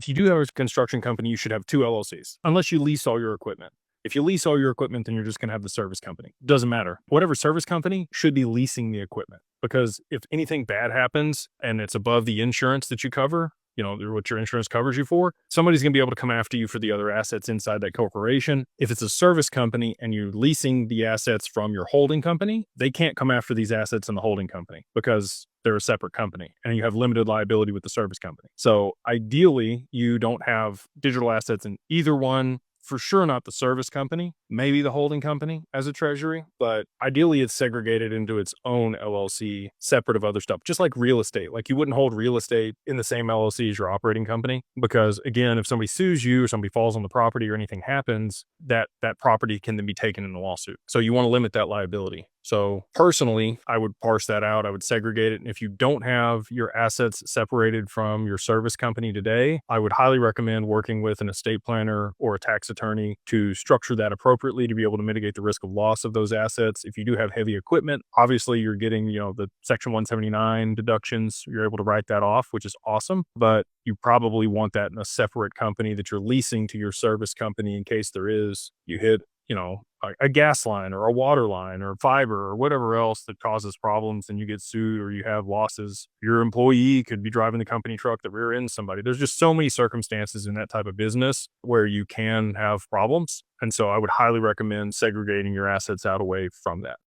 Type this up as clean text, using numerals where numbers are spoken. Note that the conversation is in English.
If you do have a construction company, you should have two LLCs, unless you lease all your equipment. If you lease all your equipment, then you're just going to have the service company. Doesn't matter. Whatever service company should be leasing the equipment, because if anything bad happens and it's above the insurance that you cover, what your insurance covers you for, somebody's going to be able to come after you for the other assets inside that corporation. If it's a service company and you're leasing the assets from your holding company, they can't come after these assets in the holding company because they're a separate company and you have limited liability with the service company. So ideally, you don't have digital assets in either one. For sure, not the service company, maybe the holding company as a treasury, but ideally it's segregated into its own LLC, separate of other stuff, just like real estate. Like you wouldn't hold real estate in the same LLC as your operating company, because again, if somebody sues you or somebody falls on the property or anything happens, that property can then be taken in a lawsuit. So you want to limit that liability. So personally, I would parse that out. I would segregate it. And if you don't have your assets separated from your service company today, I would highly recommend working with an estate planner or a tax attorney to structure that appropriately to be able to mitigate the risk of loss of those assets. If you do have heavy equipment, obviously you're getting, the Section 179 deductions. You're able to write that off, which is awesome. But you probably want that in a separate company that you're leasing to your service company in case you hit a gas line or a water line or fiber or whatever else that causes problems and you get sued or you have losses. Your employee could be driving the company truck that rear ends somebody. There's just so many circumstances in that type of business where you can have problems. And so I would highly recommend segregating your assets out away from that.